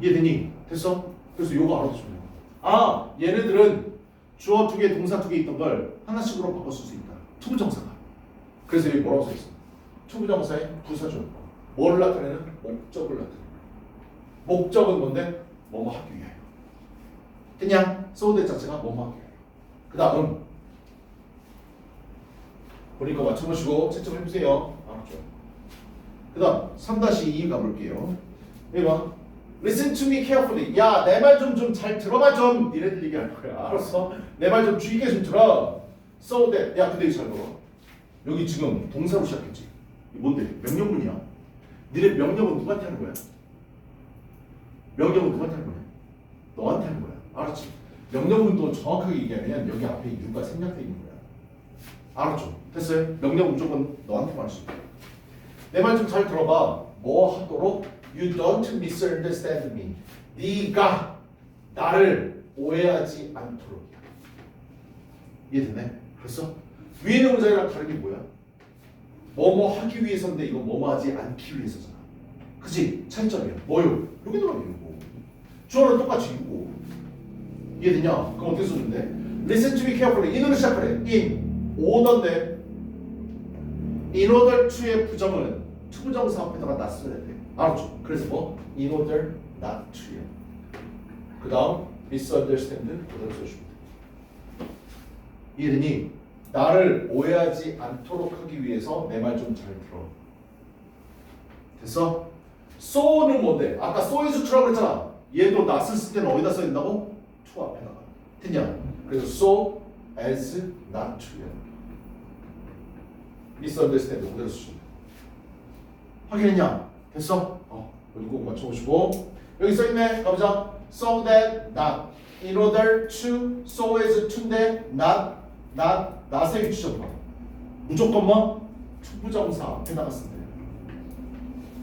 S1: 이해되니? 됐어? 그래서 요거 알아두시면 돼요. 아 얘네들은 주어 두 개, 동사 두 개 있던 걸 하나씩으로 바꿔 쓸 수 있다. 투부정사가. 그래서 여기 뭐라고 써있어? 투부정사의 부사절. 뭘 나타내는? 목적을 나타내는. 목적은 뭔데? 뭐뭐 하기 위하여. 그냥 소우대 자체가 뭐뭐 하기 위하여. 그 다음 보니까 맞춰보시고 채점 해보세요. 알았죠? 그 다음 3-2 가볼게요. 여기 봐. Listen to me carefully. 야, 내 말 좀 잘 들어봐 좀. 니네들 얘기할 거야. 알았어? 내 말 좀 주의 깊게 좀 들어. So that. 야, 근데 잘 봐봐. 여기 지금 동사로 시작했지. 이게 뭔데? 명령문이야. 니네 명령은 누구한테 하는 거야? 명령은 누구한테 하는 거야? 너한테 하는 거야. 알았지? 명령문도 정확하게 얘기하면 여기 앞에 유가 생략되어 있는 거야. 알았죠? 됐어요? 명령 무조건 너한테만 할 수 있다. 내 말 좀 잘 들어봐. 뭐 하도록? You don't misunderstand me. 네가 나를 오해하지 않도록이야. 이해됐네? 그랬어? 위에 있는 문장이랑 다른 게 뭐야? 뭐뭐 하기 위해서인데 이거 뭐뭐 하지 않기 위해서잖아. 그치? 차이점이야. 뭐요? 여기 들어가 있는 거. 주어는 똑같이 이고. 이해되냐? 그럼 어떻게 써주면 돼? Listen to me carefully. 인으로 시작하래. in. 오던데 in order to의 부정은 투부정사 앞에다가 not 써야 돼. 알았죠? 그래서 뭐? in order not to야. 그 다음 misunderstand 그대로 써주면 돼. 이해되니? 나를 오해하지 않도록 하기 위해서 내 말 좀 잘 들어. 됐어? so는 뭔데? 아까 so is to라고 그랬잖아. 얘도 not을 쓸 때는 어디다 써야 된다고? to 앞에다가. 됐냐? 그래서 so as not to야. misunderstand 그대로 쓰시면 돼. 확인했냐? 됐어? 여기 꼭 맞춰보시고 여기 써있네. 가보자. so that not in order to so as to인데 not의 위치점 봐. 무조건 뭐? 투부정사 앞에다가 쓴대.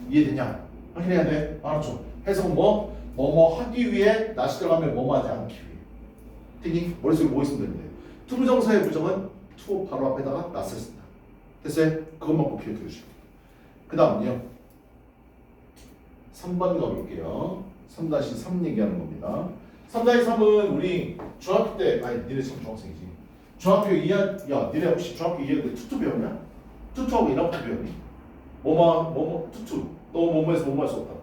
S1: 이해되냐? 확인해야 돼. 알았죠? 해석은 뭐? 뭐뭐 하기 위해 not이 들어가면 뭐뭐 하지 않기 위해. 되니? 머릿속에 뭐 있으면 되는데 투부정사의 부정은 to 바로 앞에다가 not을 쓴다. 됐어요? 그것만 꼭 기억해 주시고. 그 다음은요 3번 가볼게요. 3-3 얘기하는 겁니다. 3-3은 우리 중학교 때 아니 니네 지금 중학생이지. 중학교 2학 야 니네 혹시 중학교 2학년 때 투투 배웠냐? 투투하고 이라부터 배웠니? 뭐뭐 투투 너 뭐뭐해서 뭐뭐 할 수 없다.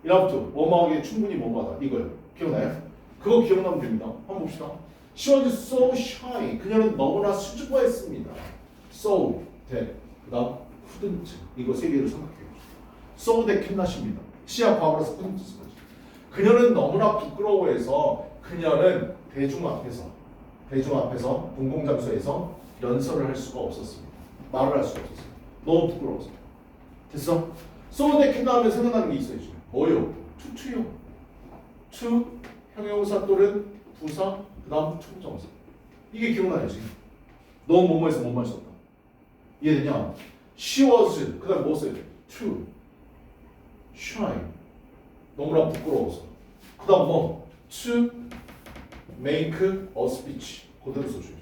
S1: 이라부터 뭐뭐하기에 충분히 뭐뭐하다 이거요. 기억나요? 그거 기억나면 됩니다. 한번 봅시다. She was so shy. 그녀는 너무나 수줍어했습니다. So that 그 다음 couldn't 이거 세 개를 생각해요. So that cannot입니다. 시야 과거라서 couldn't 쓰는 거지. 그녀는 너무나 부끄러워해서 그녀는 대중 앞에서 공공장소에서 연설을 할 수가 없었습니다. 말을 할 수가 없었어요. 너무 부끄러워서. 됐어? So that can 하면 생각나는 게 있어야지. 뭐요? 투투요. 투 형용사 또는 부사 그 다음 투부정사. 이게 기억나야지. 넌 뭐뭐해서 뭐뭐 썼다. 이해되냐? She was 그 다음 뭐 써야 돼? To shine 너무나 부끄러워서 그 다음 뭐? To make a speech 그대로 써줘야죠.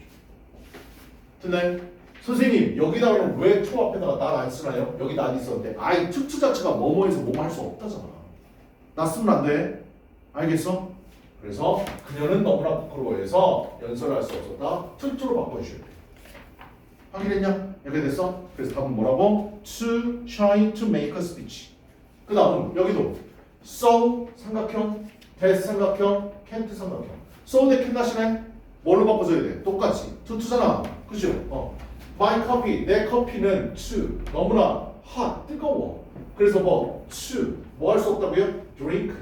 S1: 됐나요? 선생님 여기다가는 왜 to 앞에다가 날 안 쓰나요? 여기 난 있었는데 아이 to 자체가 뭐뭐해서 뭐뭐 할 수 없다잖아. 나 쓰면 안 돼. 알겠어? 그래서 그녀는 너무나 부끄러워해서 연설을 할 수 없었다. to로 바꿔주셔야 돼. 확인했냐? 이렇게 됐어? 그래서 답은 뭐라고? To shine, to make a speech. 그 다음 여기도 so 삼각형, that 삼각형, can't 삼각형. so that can 대신에 뭘로 바꿔줘야 돼? 똑같이 to잖아. 그죠? My coffee, 내 커피는 to 너무나 hot, 뜨거워. 그래서 뭐 to 뭐 할 수 없다고요? drink.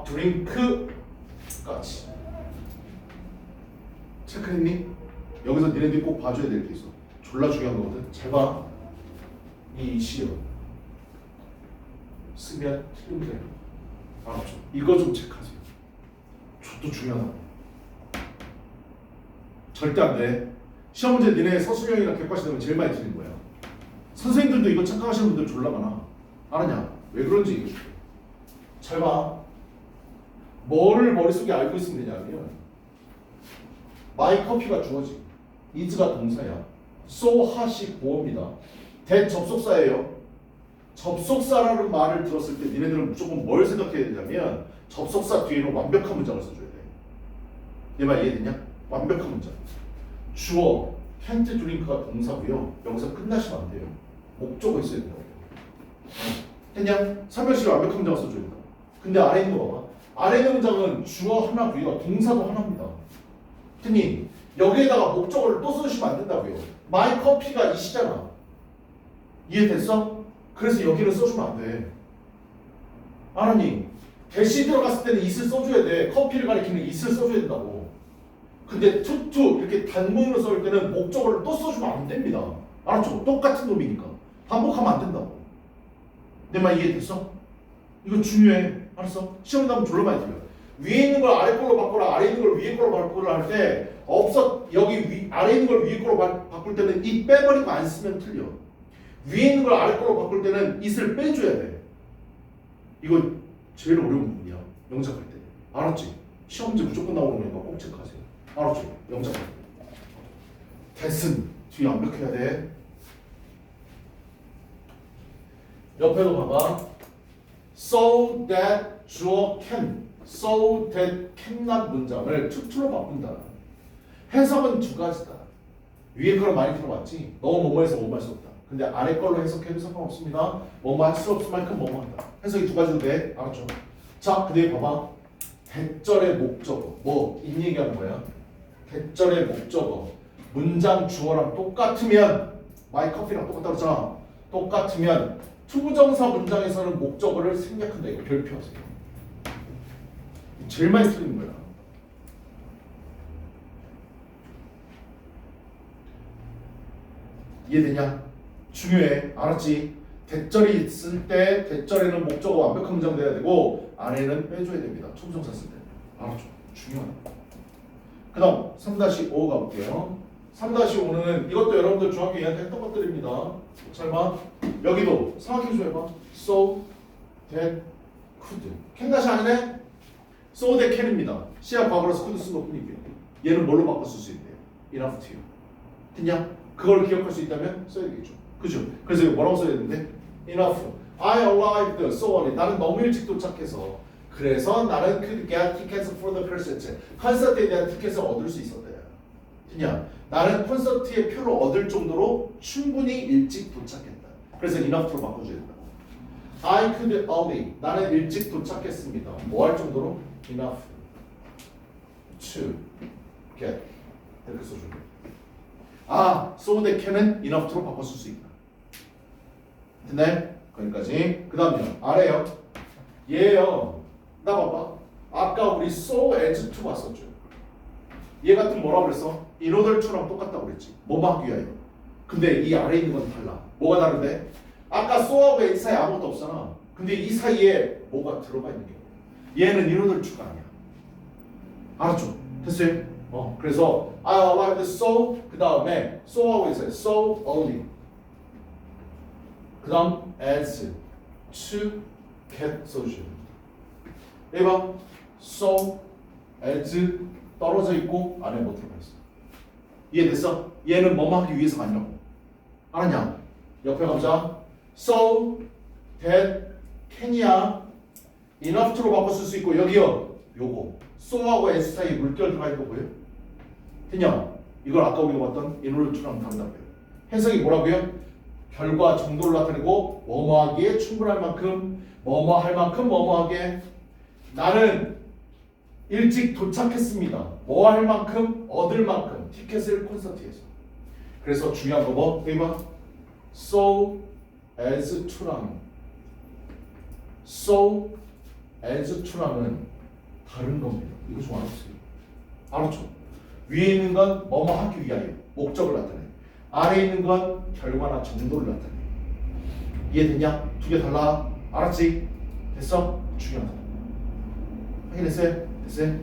S1: drink 같이. 체크했니? 여기서 니네들이 꼭 봐줘야 될 게 있어. 졸라 중요한 거거든. 잘 봐. 이 시어 쓰면 틀리면 돼. 알았죠? 이거 좀 체크하세요. 저도 중요하다. 절대 안 돼. 시험 문제 니네 서술형이나 객관식 되면 제일 많이 틀린 거야. 선생님들도 이거 착각하시는 분들 졸라 많아. 알았냐? 왜 그런지 얘기해줄게. 잘 봐. 뭐를 머릿속에 알고 있으면 되냐면 마이 커피가 주어지 is가 동사야. so hot이 보어입니다. that 접속사예요. 접속사라는 말을 들었을 때 니네들은 무조건 뭘 생각해야 되냐면 접속사 뒤에는 완벽한 문장을 써줘야 돼. 내 말 이해되냐? 완벽한 문장. 주어 can't drink가 동사고요. 여기서 끝나시면 안 돼요. 목적어 있어야 된다고. 됐냐? 설명식에 완벽한 문장을 써줘야 된다. 근데 아래 있는 거 봐봐. 아래 있는 문장은 주어 하나고요. 동사도 하나입니다. 됐니? 여기에다가 목적어를 또 쓰시면 안 된다고요. my 커피가 이시잖아. 이해됐어? 그래서 여기를 써주면 안 돼. 알았니? 대시 들어갔을 때는 it을 써줘야 돼. 커피를 가리키는 it을 써줘야 된다고. 근데 to 이렇게 단문으로 써올 때는 목적어를 또 써주면 안 됩니다. 알았죠? 똑같은 놈이니까. 반복하면 안 된다고. 내 말 이해됐어? 이거 중요해. 알았어? 시험 나면 졸라 많이 들려. 위에 있는 걸 아래 걸로 바꾸라, 아래 있는 걸 위에 걸로 바꾸라 할 때 없어. 여기 아래 있는 걸 위에 걸로 바꿀 때는 이 빼버리고 안 쓰면 틀려. 위에 있는 걸 아래 걸로 바꿀 때는 it을 빼줘야 돼. 이거 제일 어려운 부분이야. 영작할 때. 알았지? 시험 문제 무조건 나오는 거니까 꼭 체크하세요. 알았죠? 영작할 때. that은 뒤에 완벽해야 돼. 옆에도 봐봐. so that 주어 can, so that cannot 문장을 to로 바꾼다. 해석은 두 가지다. 위에 거를 많이 들어봤지? 너무 뭐뭐해서 뭐뭐 할 수 없다. 근데 아래 걸로 해석해도 상관없습니다. 뭐뭐 할 수 없을 만큼 뭐뭐 한다. 해석이 두 가지도 돼. 알았죠? 자, 그 뒤에 봐봐. 대절의 목적어. 뭐? 이 얘기하는 거야. 대절의 목적어. 문장 주어랑 똑같으면 my coffee랑 똑같다 그러잖아. 똑같으면 투부정사 문장에서는 목적어를 생략한다. 이거 별표하세요. 제일 많이 틀리는 거야. 이해되냐? 중요해. 알았지? 대절이 있을 때 대절에는 목적어 완벽한 문장 돼야 되고 안에는 빼줘야 됩니다. 투부정사 쓸 때. 알았죠? 중요하다. 그 다음 3-5 가볼게요. 3-5는 이것도 여러분들 중학교 2학년 했던 것들입니다. 잘 봐. 여기도 상황 좀 해봐. So that could. can 다시 아니네? So that can입니다. 시약 과거로서 could 쓴 것뿐이고요. 얘는 뭘로 바꿔 쓸 수 있대요? enough to. 됐냐? 그걸 기억할 수 있다면 써야 되겠죠. 그죠? 그래서 이거 뭐라고 써야 되는데? enough. I arrived so early. 나는 너무 일찍 도착해서 그래서 나는 could get tickets for the concert. 콘서트에 대한 티켓을 얻을 수 있었다. 됐냐? 나는 콘서트의 표를 얻을 정도로 충분히 일찍 도착했다. 그래서 enough로 바꿔줘야 된다. I could early. 나는 일찍 도착했습니다. 뭐 할 정도로? enough to get. 이렇게 써줘야 돼. so that can은 enough로 바꿔 쓸 수 있다. 됐나요? 거기까지. 그 다음요. 아래요. 얘요. 나 봐봐. 아까 우리 so as to 봤었죠. 얘 같은 뭐라고 그랬어? in order to랑 똑같다고 그랬지. 뭐뭐 하기 위하여. 근데 이 아래에 있는 건 달라. 뭐가 다른데? 아까 so하고 as 사이에 아무것도 없잖아. 근데 이 사이에 뭐가 들어가 있는 경우. 얘는 인원을 추가 아니야. 알았죠? 됐어요? 그래서 I arrived so 그 다음에 so하고 있어요. So early. 그 다음 as to get social. 여기 봐. So as 떨어져 있고 안에 뭐 들어가 있어. 이해됐어? 얘는 뭐뭐 하기 위해서가 아니라고. 알았냐? 옆에 가보자. So that can이야. enough to로 바꿔 쓸 수 있고 여기요. 요거 so하고 s 사이에 물결 들어가 있는 거 보여? 됐냐? 이걸 아까 우리가 봤던 in order to랑 다르다고요. 해석이 뭐라고요? 결과 정도를 나타내고 뭐뭐 하기에 충분할 만큼 뭐뭐 할 만큼 뭐뭐 하게. 나는 일찍 도착했습니다. 뭐 할 만큼 얻을 만큼 티켓을 콘서트에서. 그래서 중요한 거 뭐? 여기 봐. So as to랑 so as to랑은 다른 겁니다. 이거 좀 알아보세요. 알았죠? 위에 있는 건 뭐뭐 하기 위하여 목적을 나타내. 아래에 있는 건 결과나 정도를 나타내. 이해됐냐? 두 개 달라. 알았지? 됐어? 중요하다. 확인했어요? 됐어요?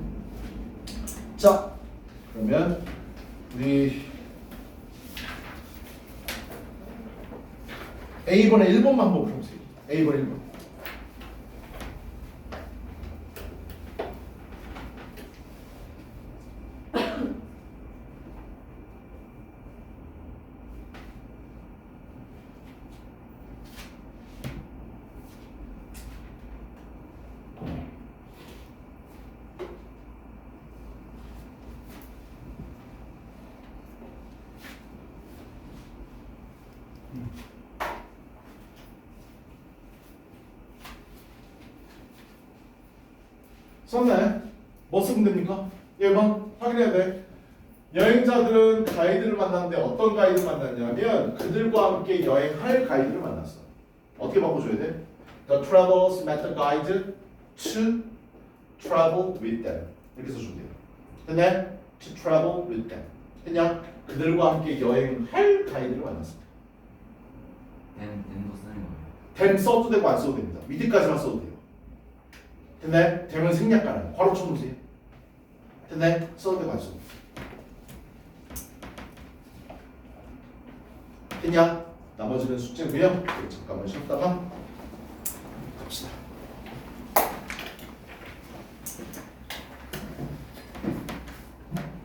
S1: 자, 그러면 우리 A번에 1번만 한번 풀어보세요. A번 1번. 썼네. 뭐 쓰면 됩니까? 1번 확인해야 돼. 여행자들은 가이드를 만났는데 어떤 가이드를 만났냐면 그들과 함께 여행할 가이드를 만났어. 어떻게 바꿔줘야 돼? The travelers met the guide to travel with them. 이렇게 써주면 돼요. 됐네? To travel with them. 됐냐? 그들과 함께 여행할 가이드를 만났어.
S3: den도 쓰는 거예요.
S1: then 써도 되고 안 써도 됩니다. 밑에까지만 써도 돼요. 됐네? 되면 생략가는 괄호 쳐놓으세요. 됐네? 써도 되고 안 써도 돼요. 됐냐? 나머지는 숙제고요. 잠깐만 쉬었다가